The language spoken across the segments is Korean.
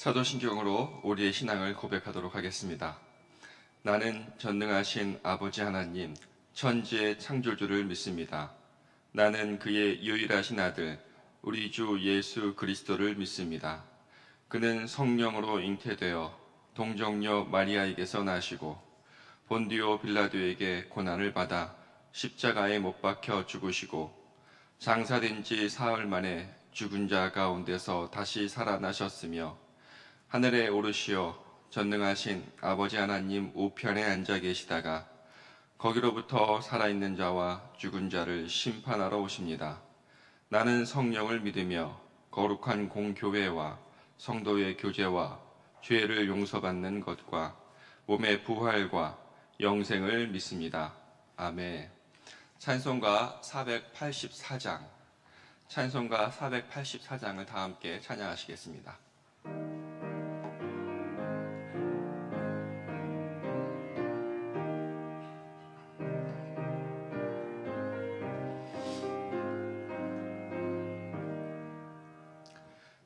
사도신경으로 우리의 신앙을 고백하도록 하겠습니다. 나는 전능하신 아버지 하나님, 천지의 창조주를 믿습니다. 나는 그의 유일하신 아들, 우리 주 예수 그리스도를 믿습니다. 그는 성령으로 잉태되어 동정녀 마리아에게서 나시고 본디오 빌라도에게 고난을 받아 십자가에 못 박혀 죽으시고 장사된 지 사흘 만에 죽은 자 가운데서 다시 살아나셨으며 하늘에 오르시어 전능하신 아버지 하나님 우편에 앉아 계시다가 거기로부터 살아있는 자와 죽은 자를 심판하러 오십니다. 나는 성령을 믿으며 거룩한 공교회와 성도의 교제와 죄를 용서받는 것과 몸의 부활과 영생을 믿습니다. 아멘. 찬송가 484장, 찬송가 484장을 다 함께 찬양하시겠습니다.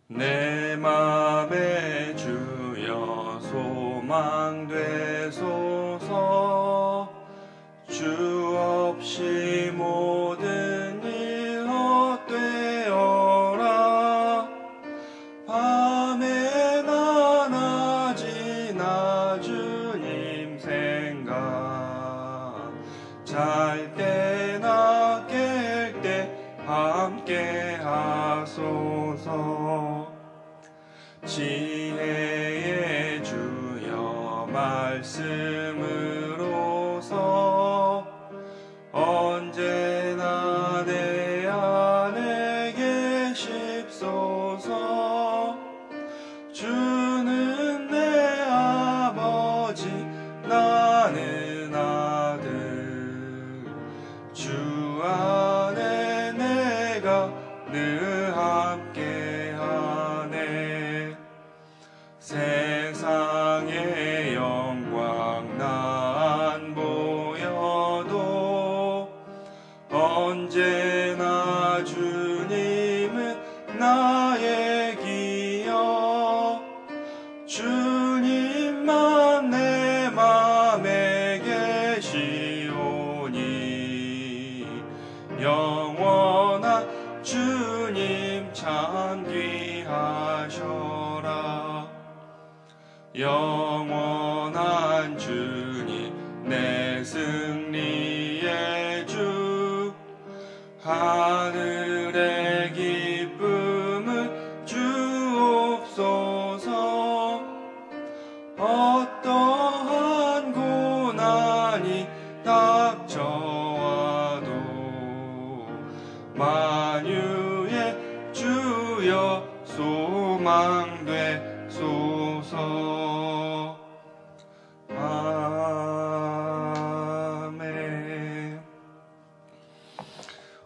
내 맘에 주여 소망되소서. 주 없이 모든 일 헛되어라. 밤에나 낮이나 주님 생각, 잘 때나 깰 때 함께 하소서. 지혜의 주여 말씀으로서 언제나 내 안에 계십소서. 주는 내 아버지, 나는 아들. 주 안에 내가 늘 함께하네. 세상의 영광 난 보여도 언제나 주님은 나의 기여. 주님만 내 맘에 계시오니 영원한 주님 참 귀하셔라. 영원한 주님 내 승리의 주, 하늘의 기쁨을 주옵소서. 어떠한 고난이 닥쳐와도 만유의 주여 소망되소서. 아멘.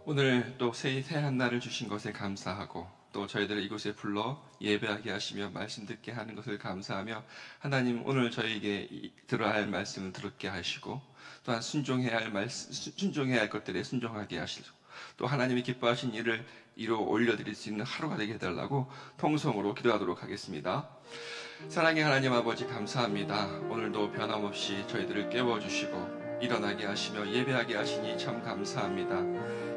오늘 또 새한 날을 주신 것에 감사하고 또 저희들을 이곳에 불러 예배하게 하시며 말씀 듣게 하는 것을 감사하며, 하나님 오늘 저희에게 들어야 할 말씀을 듣게 하시고 또한 순종해야 할 것들에 순종하게 하시고 또 하나님이 기뻐하신 일을 이루 올려드릴 수 있는 하루가 되게 해달라고 통성으로 기도하도록 하겠습니다. 사랑의 하나님 아버지, 감사합니다. 오늘도 변함없이 저희들을 깨워주시고 일어나게 하시며 예배하게 하시니 참 감사합니다.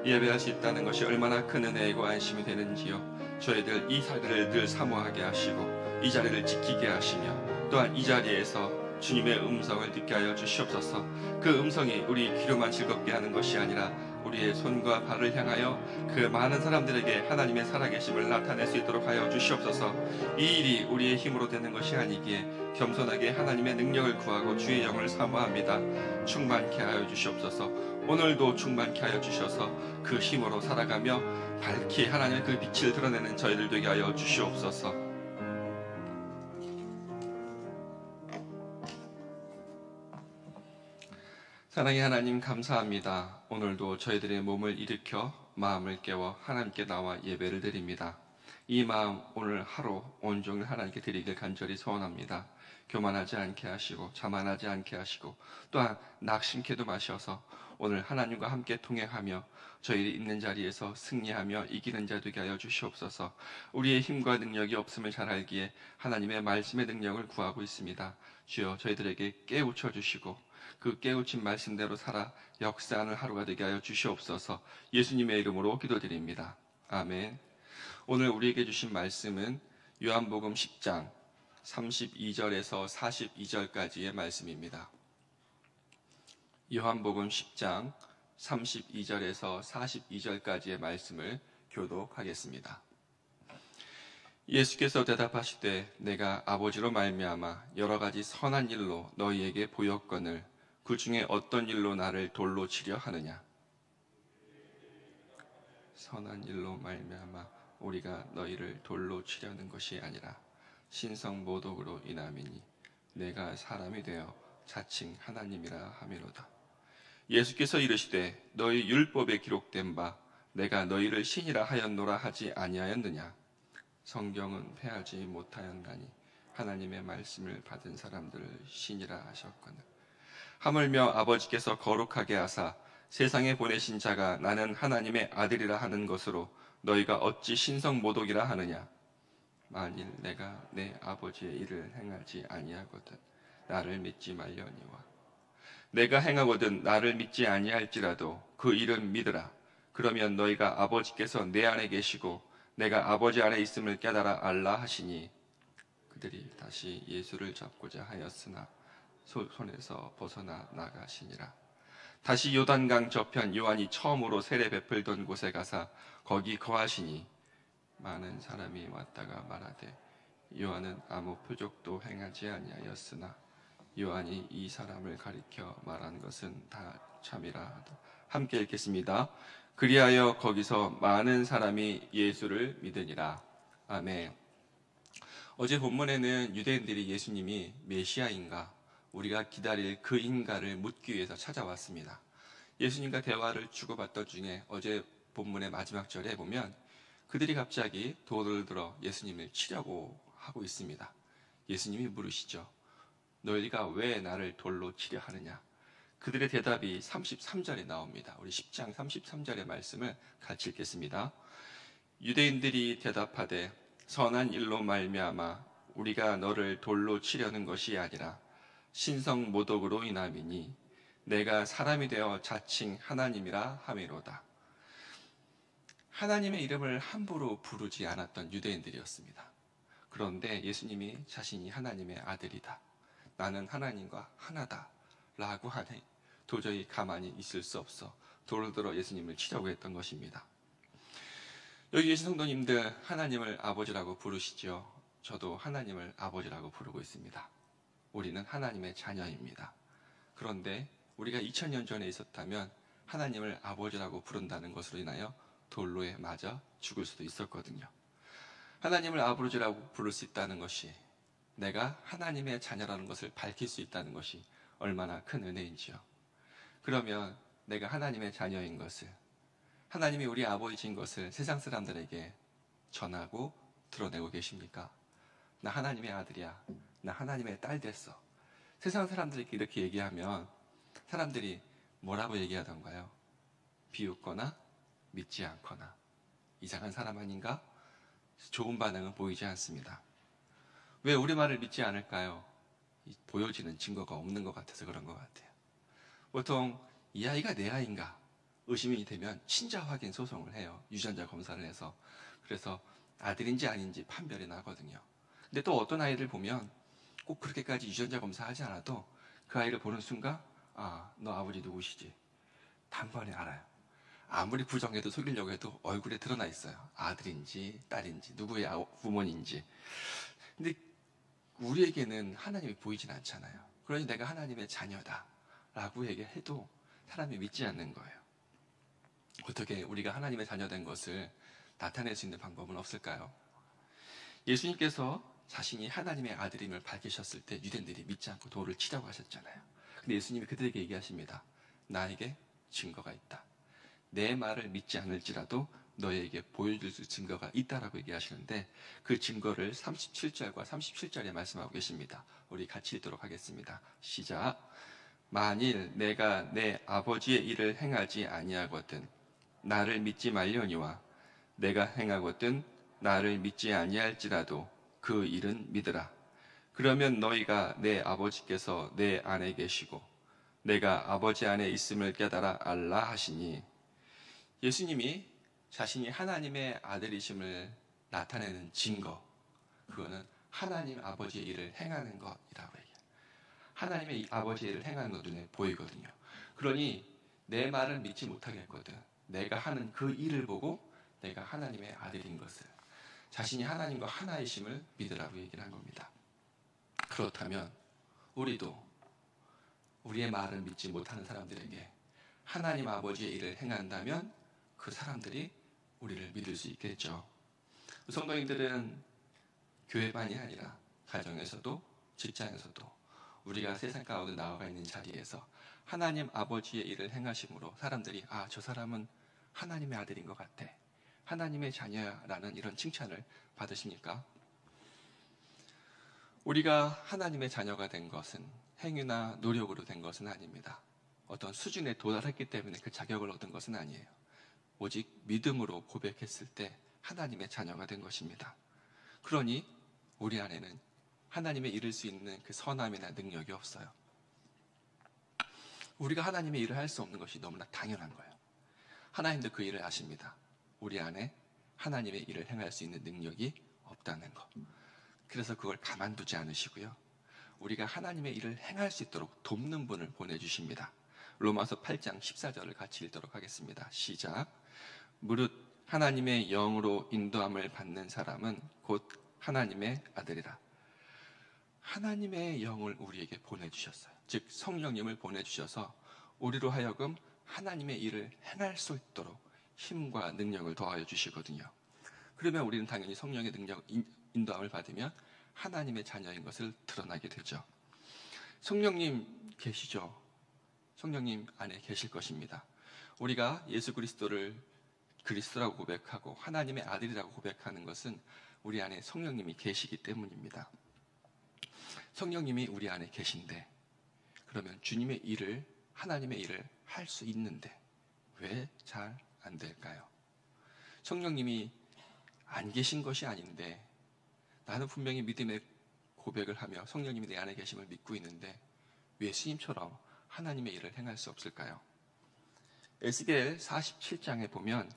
예배할 수 있다는 것이 얼마나 큰 은혜이고 안심이 되는지요. 저희들 이 자리를 늘 사모하게 하시고 이 자리를 지키게 하시며 또한 이 자리에서 주님의 음성을 듣게 하여 주시옵소서. 그 음성이 우리 귀로만 즐겁게 하는 것이 아니라 우리의 손과 발을 향하여 그 많은 사람들에게 하나님의 살아계심을 나타낼 수 있도록 하여 주시옵소서. 이 일이 우리의 힘으로 되는 것이 아니기에 겸손하게 하나님의 능력을 구하고 주의 영을 사모합니다. 충만케 하여 주시옵소서. 오늘도 충만케 하여 주셔서 그 힘으로 살아가며 밝히 하나님의 그 빛을 드러내는 저희들 되게 하여 주시옵소서. 사랑의 하나님, 감사합니다. 오늘도 저희들의 몸을 일으켜 마음을 깨워 하나님께 나와 예배를 드립니다. 이 마음 오늘 하루 온종일 하나님께 드리길 간절히 소원합니다. 교만하지 않게 하시고 자만하지 않게 하시고 또한 낙심케도 마셔서 오늘 하나님과 함께 동행하며 저희들이 있는 자리에서 승리하며 이기는 자 되게 하여 주시옵소서. 우리의 힘과 능력이 없음을 잘 알기에 하나님의 말씀의 능력을 구하고 있습니다. 주여 저희들에게 깨우쳐 주시고 그 깨우친 말씀대로 살아 역사하는 하루가 되게 하여 주시옵소서. 예수님의 이름으로 기도드립니다. 아멘. 오늘 우리에게 주신 말씀은 요한복음 10장 32절에서 42절까지의 말씀입니다. 요한복음 10장 32절에서 42절까지의 말씀을 교독하겠습니다. 예수께서 대답하시되 내가 아버지로 말미암아 여러 가지 선한 일로 너희에게 보였거늘 그 중에 어떤 일로 나를 돌로 치려 하느냐. 선한 일로 말미암아 우리가 너희를 돌로 치려는 것이 아니라 신성모독으로 인함이니 내가 사람이 되어 자칭 하나님이라 함이로다. 예수께서 이르시되 너희 율법에 기록된 바 내가 너희를 신이라 하였노라 하지 아니하였느냐. 성경은 패하지 못하였나니 하나님의 말씀을 받은 사람들을 신이라 하셨거늘 하물며 아버지께서 거룩하게 하사 세상에 보내신 자가 나는 하나님의 아들이라 하는 것으로 너희가 어찌 신성모독이라 하느냐. 만일 내가 내 아버지의 일을 행하지 아니하거든 나를 믿지 말려니와 내가 행하거든 나를 믿지 아니할지라도 그 일은 믿으라. 그러면 너희가 아버지께서 내 안에 계시고 내가 아버지 안에 있음을 깨달아 알라 하시니 그들이 다시 예수를 잡고자 하였으나 손에서 벗어나 나가시니라. 다시 요단강 저편 요한이 처음으로 세례 베풀던 곳에 가사 거기 거하시니 많은 사람이 왔다가 말하되 요한은 아무 표적도 행하지 아니하였으나 요한이 이 사람을 가리켜 말한 것은 다 참이라 하다. 함께 읽겠습니다. 그리하여 거기서 많은 사람이 예수를 믿으니라. 아멘. 어제 본문에는 유대인들이 예수님이 메시아인가 우리가 기다릴 그인가를 묻기 위해서 찾아왔습니다. 예수님과 대화를 주고받던 중에 어제 본문의 마지막 절에 보면 그들이 갑자기 돌을 들어 예수님을 치려고 하고 있습니다. 예수님이 물으시죠. 너희가 왜 나를 돌로 치려 하느냐. 그들의 대답이 33절에 나옵니다. 우리 10장 33절의 말씀을 같이 읽겠습니다. 유대인들이 대답하되 선한 일로 말미암아 우리가 너를 돌로 치려는 것이 아니라 신성모독으로 인함이니 내가 사람이 되어 자칭 하나님이라 함이로다. 하나님의 이름을 함부로 부르지 않았던 유대인들이었습니다. 그런데 예수님이 자신이 하나님의 아들이다. 나는 하나님과 하나다. 라고 하니 도저히 가만히 있을 수 없어 돌을 들어 예수님을 치려고 했던 것입니다. 여기 계신 성도님들 하나님을 아버지라고 부르시죠. 저도 하나님을 아버지라고 부르고 있습니다. 우리는 하나님의 자녀입니다. 그런데 우리가 2000년 전에 있었다면 하나님을 아버지라고 부른다는 것으로 인하여 돌로에 맞아 죽을 수도 있었거든요. 하나님을 아버지라고 부를 수 있다는 것이 내가 하나님의 자녀라는 것을 밝힐 수 있다는 것이 얼마나 큰 은혜인지요. 그러면 내가 하나님의 자녀인 것을 하나님이 우리 아버지인 것을 세상 사람들에게 전하고 드러내고 계십니까? 나 하나님의 아들이야. 나 하나님의 딸 됐어. 세상 사람들에게 이렇게 얘기하면 사람들이 뭐라고 얘기하던가요? 비웃거나 믿지 않거나 이상한 사람 아닌가? 좋은 반응은 보이지 않습니다. 왜 우리 말을 믿지 않을까요? 보여지는 증거가 없는 것 같아서 그런 것 같아요. 보통 이 아이가 내 아이인가 의심이 되면 친자 확인 소송을 해요. 유전자 검사를 해서. 그래서 아들인지 아닌지 판별이 나거든요. 근데 또 어떤 아이를 보면 꼭 그렇게까지 유전자 검사하지 않아도 그 아이를 보는 순간 너 아버지 누구시지? 단번에 알아요. 아무리 부정해도 속이려고 해도 얼굴에 드러나 있어요. 아들인지 딸인지 누구의 부모인지. 근데 우리에게는 하나님이 보이진 않잖아요. 그러니 내가 하나님의 자녀다 라고 얘기해도 사람이 믿지 않는 거예요. 어떻게 우리가 하나님의 자녀된 것을 나타낼 수 있는 방법은 없을까요? 예수님께서 자신이 하나님의 아들임을 밝히셨을 때 유대인들이 믿지 않고 돌을 치려고 하셨잖아요. 근데 예수님이 그들에게 얘기하십니다. 나에게 증거가 있다. 내 말을 믿지 않을지라도 너에게 보여줄 증거가 있다라고 얘기하시는데 그 증거를 37절과 37절에 말씀하고 계십니다. 우리 같이 읽도록 하겠습니다. 시작. 만일 내가 내 아버지의 일을 행하지 아니하거든 나를 믿지 말려니와 내가 행하거든 나를 믿지 아니할지라도 그 일은 믿으라. 그러면 너희가 내 아버지께서 내 안에 계시고 내가 아버지 안에 있음을 깨달아 알라 하시니, 예수님이 자신이 하나님의 아들이심을 나타내는 증거, 그거는 하나님 아버지의 일을 행하는 것이라고 얘기해요. 하나님의 아버지의 일을 행하는 것 눈에 보이거든요. 그러니 내 말을 믿지 못하겠거든. 내가 하는 그 일을 보고 내가 하나님의 아들인 것을, 자신이 하나님과 하나이심을 믿으라고 얘기를 한 겁니다. 그렇다면 우리도 우리의 말을 믿지 못하는 사람들에게 하나님 아버지의 일을 행한다면 그 사람들이 우리를 믿을 수 있겠죠. 성도님들은 교회만이 아니라 가정에서도 직장에서도 우리가 세상 가운데 나아가 있는 자리에서 하나님 아버지의 일을 행하심으로 사람들이 저 사람은 하나님의 아들인 것 같아, 하나님의 자녀야라는 이런 칭찬을 받으십니까? 우리가 하나님의 자녀가 된 것은 행위나 노력으로 된 것은 아닙니다. 어떤 수준에 도달했기 때문에 그 자격을 얻은 것은 아니에요. 오직 믿음으로 고백했을 때 하나님의 자녀가 된 것입니다. 그러니 우리 안에는 하나님의 이룰 수 있는 그 선함이나 능력이 없어요. 우리가 하나님의 일을 할 수 없는 것이 너무나 당연한 거예요. 하나님도 그 일을 아십니다. 우리 안에 하나님의 일을 행할 수 있는 능력이 없다는 것. 그래서 그걸 가만두지 않으시고요, 우리가 하나님의 일을 행할 수 있도록 돕는 분을 보내주십니다. 로마서 8장 14절을 같이 읽도록 하겠습니다. 시작. 무릇 하나님의 영으로 인도함을 받는 사람은 곧 하나님의 아들이라. 하나님의 영을 우리에게 보내주셨어요. 즉 성령님을 보내주셔서 우리로 하여금 하나님의 일을 행할 수 있도록 힘과 능력을 더하여 주시거든요. 그러면 우리는 당연히 성령의 능력, 인도함을 받으면 하나님의 자녀인 것을 드러나게 되죠. 성령님 계시죠? 성령님 안에 계실 것입니다. 우리가 예수 그리스도를 그리스도라고 고백하고 하나님의 아들이라고 고백하는 것은 우리 안에 성령님이 계시기 때문입니다. 성령님이 우리 안에 계신데, 그러면 주님의 일을, 하나님의 일을 할 수 있는데 왜 잘 안 될까요? 성령님이 안 계신 것이 아닌데 나는 분명히 믿음의 고백을 하며 성령님이 내 안에 계심을 믿고 있는데 왜 예수님처럼 하나님의 일을 행할 수 없을까요? 에스겔 47장에 보면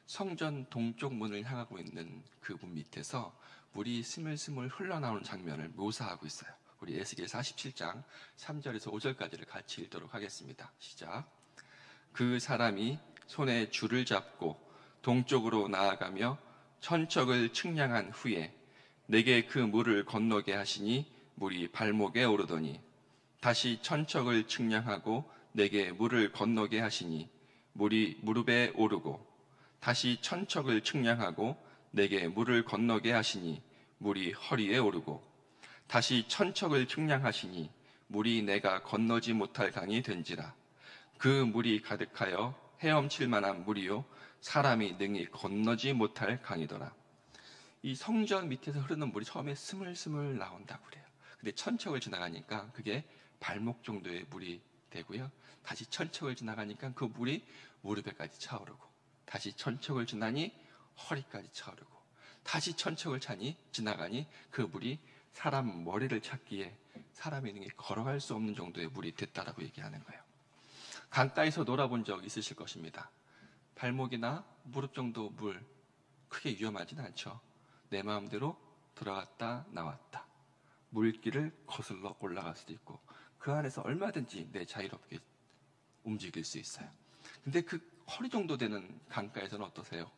성전 동쪽 문을 향하고 있는 그 문 밑에서 물이 스물스물 흘러나오는 장면을 묘사하고 있어요. 우리 에스겔 47장 3절에서 5절까지를 같이 읽도록 하겠습니다. 시작. 그 사람이 손에 줄을 잡고 동쪽으로 나아가며 천척을 측량한 후에 내게 그 물을 건너게 하시니 물이 발목에 오르더니 다시 천척을 측량하고 내게 물을 건너게 하시니 물이 무릎에 오르고 다시 천척을 측량하고 내게 물을 건너게 하시니 물이 허리에 오르고 다시 천척을 측량하시니 물이 내가 건너지 못할 강이 된지라. 그 물이 가득하여 헤엄칠 만한 물이요 사람이 능히 건너지 못할 강이더라. 이 성전 밑에서 흐르는 물이 처음에 스물스물 나온다고 그래요. 근데 천척을 지나가니까 그게 발목 정도의 물이 되고요, 다시 천척을 지나가니까 그 물이 무릎에까지 차오르고 다시 천척을 지나니 허리까지 차오르고 다시 천척을 지나가니 그 물이 사람 머리를 찾기에 사람이 능히 걸어갈 수 없는 정도의 물이 됐다라고 얘기하는 거예요. 강가에서 놀아본 적 있으실 것입니다. 발목이나 무릎 정도 물, 크게 위험하진 않죠. 내 마음대로 들어갔다 나왔다, 물길을 거슬러 올라갈 수도 있고 그 안에서 얼마든지 내 자유롭게 움직일 수 있어요. 근데 그 허리 정도 되는 강가에서는 어떠세요?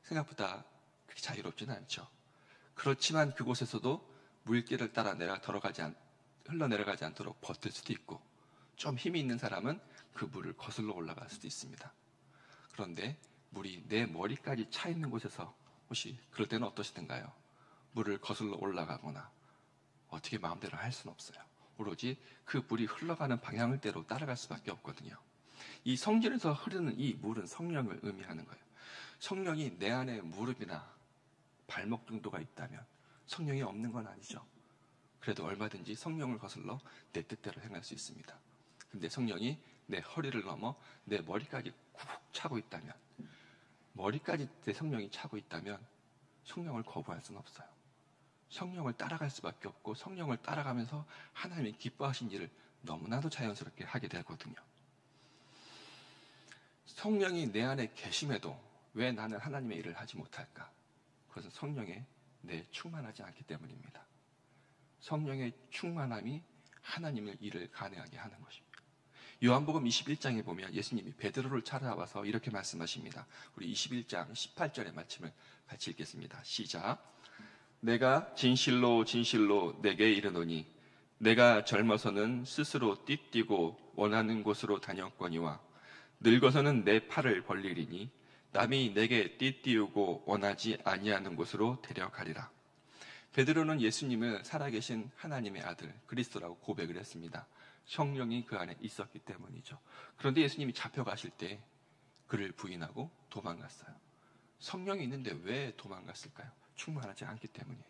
생각보다 그렇게 자유롭지는 않죠. 그렇지만 그곳에서도 물길을 따라 흘러내려가지 않도록 버틸 수도 있고, 좀 힘이 있는 사람은 그 물을 거슬러 올라갈 수도 있습니다. 그런데 물이 내 머리까지 차 있는 곳에서 혹시 그럴 때는 어떠시던가요? 물을 거슬러 올라가거나 어떻게 마음대로 할 수는 없어요. 오로지 그 물이 흘러가는 방향을 대로 따라갈 수밖에 없거든요. 이 성전에서 흐르는 이 물은 성령을 의미하는 거예요. 성령이 내 안에 무릎이나 발목 정도가 있다면 성령이 없는 건 아니죠. 그래도 얼마든지 성령을 거슬러 내 뜻대로 행할 수 있습니다. 근데 성령이 내 허리를 넘어 내 머리까지 쿡 차고 있다면, 머리까지 내 성령이 차고 있다면 성령을 거부할 수는 없어요. 성령을 따라갈 수밖에 없고, 성령을 따라가면서 하나님이 기뻐하신 일을 너무나도 자연스럽게 하게 되거든요. 성령이 내 안에 계심에도 왜 나는 하나님의 일을 하지 못할까? 그것은 성령에 내 충만하지 않기 때문입니다. 성령의 충만함이 하나님의 일을 가능하게 하는 것입니다. 요한복음 21장에 보면 예수님이 베드로를 찾아와서 이렇게 말씀하십니다. 우리 21장 18절의 말씀을 같이 읽겠습니다. 시작. 내가 진실로 진실로 내게 이르노니 내가 젊어서는 스스로 띠뛰고 원하는 곳으로 다녔거니와 늙어서는 내 팔을 벌리리니 남이 내게 띠띠우고 원하지 아니하는 곳으로 데려가리라. 베드로는 예수님을 살아계신 하나님의 아들 그리스도라고 고백을 했습니다. 성령이 그 안에 있었기 때문이죠. 그런데 예수님이 잡혀가실 때 그를 부인하고 도망갔어요. 성령이 있는데 왜 도망갔을까요? 충만하지 않기 때문이에요.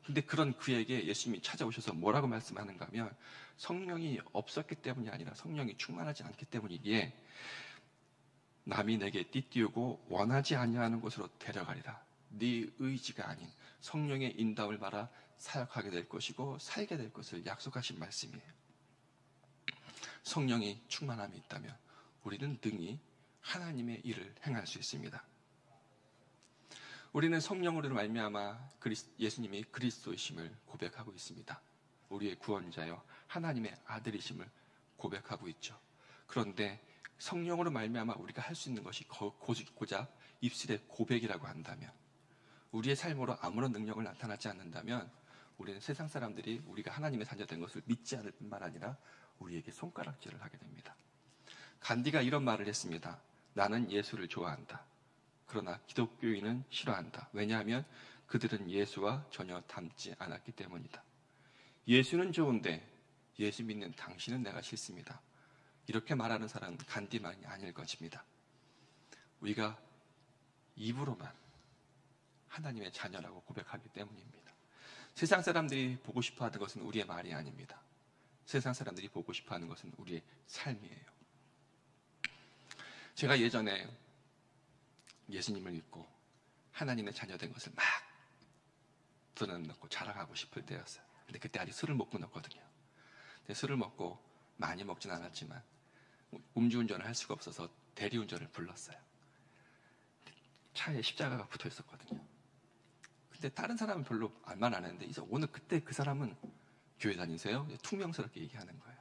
근데 그런 그에게 예수님이 찾아오셔서 뭐라고 말씀하는가 하면, 성령이 없었기 때문이 아니라 성령이 충만하지 않기 때문이기에 남이 내게 띠띠우고 원하지 아니하는 곳으로 데려가리라. 네 의지가 아닌 성령의 인도함을 받아 사역하게 될 것이고 살게 될 것을 약속하신 말씀이에요. 성령이 충만함이 있다면 우리는 능히 하나님의 일을 행할 수 있습니다. 우리는 성령으로 말미암아 예수님이 그리스도이심을 고백하고 있습니다. 우리의 구원자여 하나님의 아들이심을 고백하고 있죠. 그런데 성령으로 말미암아 우리가 할 수 있는 것이 고작 입술의 고백이라고 한다면, 우리의 삶으로 아무런 능력을 나타나지 않는다면 우리는 세상 사람들이 우리가 하나님의 자녀된 것을 믿지 않을 뿐만 아니라 우리에게 손가락질을 하게 됩니다. 간디가 이런 말을 했습니다. 나는 예수를 좋아한다. 그러나 기독교인은 싫어한다. 왜냐하면 그들은 예수와 전혀 닮지 않았기 때문이다. 예수는 좋은데 예수 믿는 당신은 내가 싫습니다. 이렇게 말하는 사람은 간디만이 아닐 것입니다. 우리가 입으로만 하나님의 자녀라고 고백하기 때문입니다. 세상 사람들이 보고 싶어하는 것은 우리의 말이 아닙니다. 세상 사람들이 보고 싶어하는 것은 우리의 삶이에요. 제가 예전에 예수님을 믿고 하나님의 자녀된 것을 막 드러내놓고 자랑하고 싶을 때였어요. 근데 그때 아직 술을 못 끊었거든요. 근데 술을 먹고 많이 먹진 않았지만 음주운전을 할 수가 없어서 대리운전을 불렀어요. 차에 십자가가 붙어 있었거든요. 근데 다른 사람은 별로 알만 안 했는데 이제 오늘 그때 그 사람은 교회 다니세요? 퉁명스럽게 얘기하는 거예요.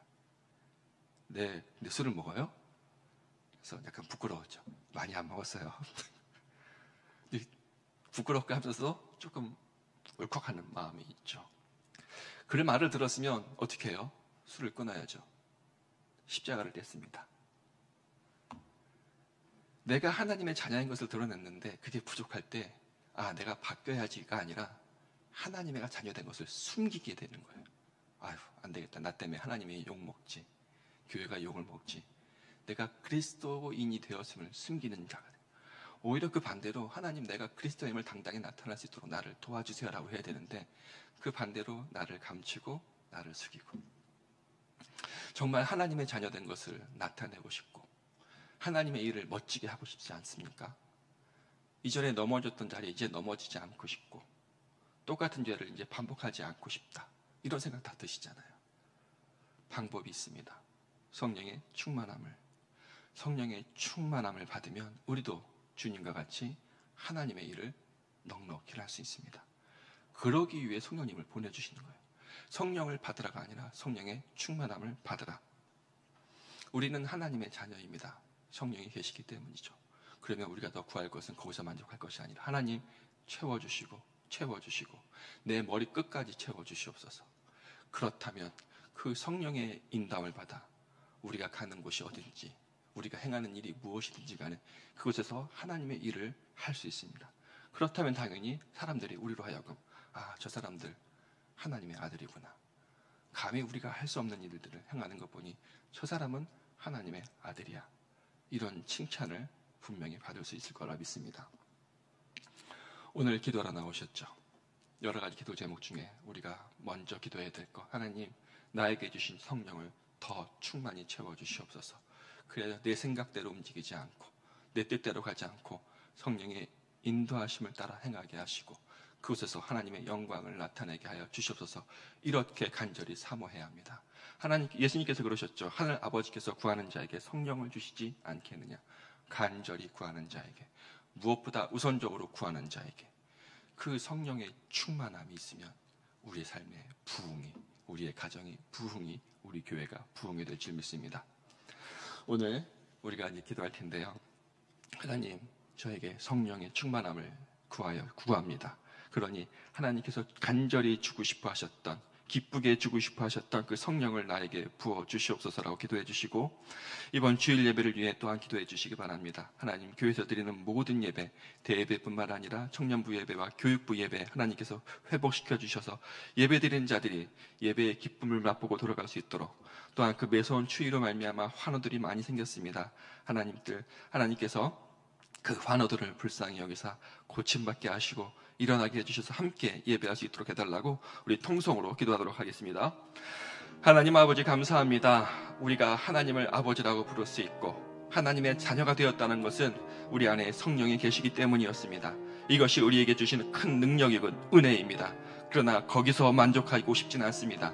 네, 근데 술을 먹어요? 그래서 약간 부끄러웠죠. 많이 안 먹었어요. 부끄럽게 하면서 조금 울컥하는 마음이 있죠. 그 말을 들었으면 어떻게 해요? 술을 끊어야죠. 십자가를 뗐습니다. 내가 하나님의 자녀인 것을 드러냈는데 그게 부족할 때, 내가 바뀌어야지가 아니라 하나님의 자녀된 것을 숨기게 되는 거예요. 아유, 안 되겠다. 나 때문에 하나님이 욕먹지. 교회가 욕을 먹지. 내가 그리스도인이 되었음을 숨기는 자가 돼요. 오히려 그 반대로 하나님, 내가 그리스도임을 당당히 나타날 수 있도록 나를 도와주세요라고 해야 되는데 그 반대로 나를 감추고 나를 숙이고, 정말 하나님의 자녀된 것을 나타내고 싶고 하나님의 일을 멋지게 하고 싶지 않습니까? 이전에 넘어졌던 자리에 이제 넘어지지 않고 싶고 똑같은 죄를 이제 반복하지 않고 싶다, 이런 생각 다 드시잖아요. 방법이 있습니다. 성령의 충만함을 받으면 우리도 주님과 같이 하나님의 일을 넉넉히 할 수 있습니다. 그러기 위해 성령님을 보내주시는 거예요. 성령을 받으라가 아니라 성령의 충만함을 받으라. 우리는 하나님의 자녀입니다. 성령이 계시기 때문이죠. 그러면 우리가 더 구할 것은 거기서 만족할 것이 아니라 하나님 채워주시고 내 머리 끝까지 채워주시옵소서. 그렇다면 그 성령의 인도함을 받아 우리가 가는 곳이 어딘지, 우리가 행하는 일이 무엇이든지 간에 그곳에서 하나님의 일을 할 수 있습니다. 그렇다면 당연히 사람들이 우리로 하여금 저 사람들 하나님의 아들이구나, 감히 우리가 할 수 없는 일들을 행하는 것 보니 저 사람은 하나님의 아들이야, 이런 칭찬을 분명히 받을 수 있을 거라 믿습니다. 오늘 기도하러 나오셨죠. 여러 가지 기도 제목 중에 우리가 먼저 기도해야 될 것, 하나님 나에게 주신 성령을 더 충만히 채워주시옵소서. 그래야 내 생각대로 움직이지 않고 내 뜻대로 가지 않고 성령의 인도하심을 따라 행하게 하시고 그곳에서 하나님의 영광을 나타내게 하여 주시옵소서. 이렇게 간절히 사모해야 합니다. 예수님께서 그러셨죠. 하늘 아버지께서 구하는 자에게 성령을 주시지 않겠느냐. 간절히 구하는 자에게, 무엇보다 우선적으로 구하는 자에게 그 성령의 충만함이 있으면 우리의 삶의 부흥이, 우리의 가정이 부흥이, 우리 교회가 부흥이 될 줄 믿습니다. 오늘 우리가 이제 기도할 텐데요. 하나님, 저에게 성령의 충만함을 구합니다. 그러니 하나님께서 간절히 주고 싶어 하셨던, 기쁘게 주고 싶어 하셨던 그 성령을 나에게 부어 주시옵소서라고 기도해 주시고, 이번 주일 예배를 위해 또한 기도해 주시기 바랍니다. 하나님, 교회에서 드리는 모든 예배, 대예배뿐만 아니라 청년부 예배와 교육부 예배 하나님께서 회복시켜 주셔서 예배 드리는 자들이 예배의 기쁨을 맛보고 돌아갈 수 있도록, 또한 그 매서운 추위로 말미암아 환우들이 많이 생겼습니다. 하나님께서 그 환우들을 불쌍히 여기사 고침받게 하시고 일어나게 해주셔서 함께 예배할 수 있도록 해달라고 우리 통성으로 기도하도록 하겠습니다. 하나님 아버지, 감사합니다. 우리가 하나님을 아버지라고 부를 수 있고 하나님의 자녀가 되었다는 것은 우리 안에 성령이 계시기 때문이었습니다. 이것이 우리에게 주시는 큰 능력이고 은혜입니다. 그러나 거기서 만족하고 싶지는 않습니다.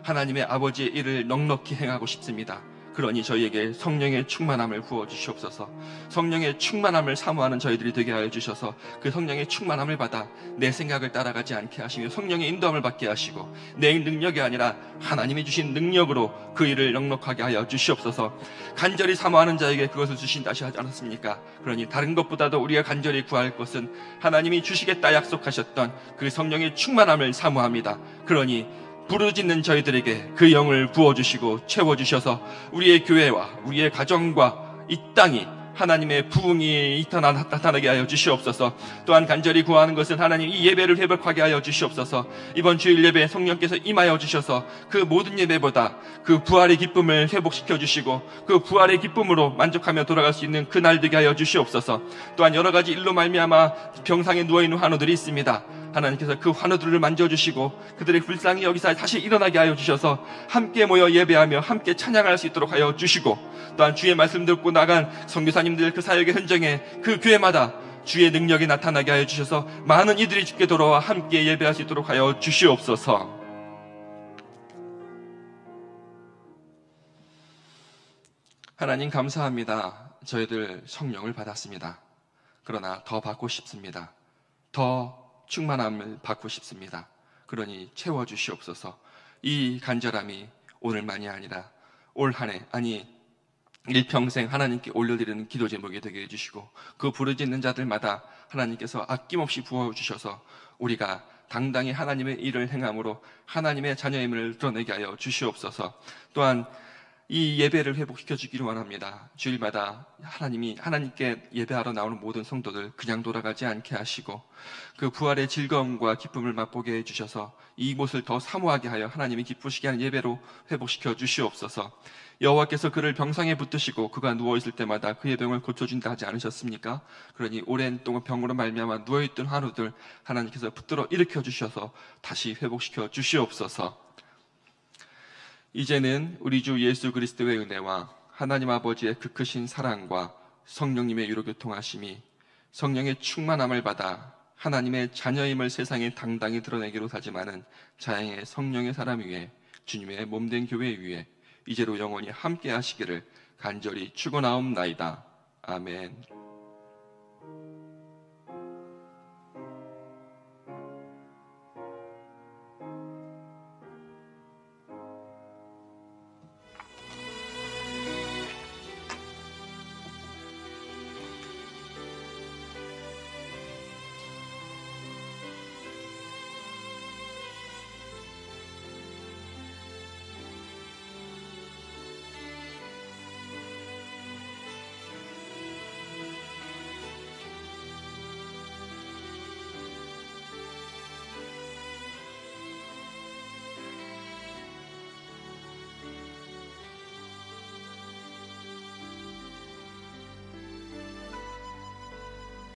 하나님의 아버지의 일을 넉넉히 행하고 싶습니다. 그러니 저희에게 성령의 충만함을 부어주시옵소서. 성령의 충만함을 사모하는 저희들이 되게 하여 주셔서 그 성령의 충만함을 받아 내 생각을 따라가지 않게 하시며 성령의 인도함을 받게 하시고 내 능력이 아니라 하나님이 주신 능력으로 그 일을 넉넉하게 하여 주시옵소서. 간절히 사모하는 자에게 그것을 주신다 하지 않았습니까? 그러니 다른 것보다도 우리가 간절히 구할 것은 하나님이 주시겠다 약속하셨던 그 성령의 충만함을 사모합니다. 그러니 부르짖는 저희들에게 그 영을 부어주시고 채워주셔서 우리의 교회와 우리의 가정과 이 땅이 하나님의 부흥이 나타나게 하여 주시옵소서. 또한 간절히 구하는 것은 하나님 이 예배를 회복하게 하여 주시옵소서. 이번 주일 예배에 성령께서 임하여 주셔서 그 모든 예배보다 그 부활의 기쁨을 회복시켜 주시고 그 부활의 기쁨으로 만족하며 돌아갈 수 있는 그날 되게 하여 주시옵소서. 또한 여러 가지 일로 말미암아 병상에 누워있는 환우들이 있습니다. 하나님께서 그 환우들을 만져주시고 그들의 불쌍히 여기서 다시 일어나게 하여 주셔서 함께 모여 예배하며 함께 찬양할 수 있도록 하여 주시고, 또한 주의 말씀 듣고 나간 선교사님들 그 사역의 현장에 그 교회마다 주의 능력이 나타나게 하여 주셔서 많은 이들이 주께 돌아와 함께 예배할 수 있도록 하여 주시옵소서. 하나님 감사합니다. 저희들 성령을 받았습니다. 그러나 더 받고 싶습니다. 더 충만함을 받고 싶습니다. 그러니 채워주시옵소서. 이 간절함이 오늘만이 아니라 올 한 해, 아니 일평생 하나님께 올려드리는 기도 제목이 되게 해주시고 그 부르짖는 자들마다 하나님께서 아낌없이 부어주셔서 우리가 당당히 하나님의 일을 행함으로 하나님의 자녀임을 드러내게 하여 주시옵소서. 또한 이 예배를 회복시켜 주기를 원합니다. 주일마다 하나님께 예배하러 나오는 모든 성도들 그냥 돌아가지 않게 하시고 그 부활의 즐거움과 기쁨을 맛보게 해주셔서 이곳을 더 사모하게 하여 하나님이 기쁘시게 하는 예배로 회복시켜 주시옵소서. 여호와께서 그를 병상에 붙드시고 그가 누워있을 때마다 그의 병을 고쳐준다 하지 않으셨습니까? 그러니 오랜 동안 병으로 말미암아 누워있던 환우들 하나님께서 붙들어 일으켜 주셔서 다시 회복시켜 주시옵소서. 이제는 우리 주 예수 그리스도의 은혜와 하나님 아버지의 그 크신 사랑과 성령님의 유로교통하심이 성령의 충만함을 받아 하나님의 자녀임을 세상에 당당히 드러내기로 다짐하는 자양의 성령의 사람 위에 주님의 몸된 교회 위에 이제로 영원히 함께 하시기를 간절히 축원하옵나이다. 아멘.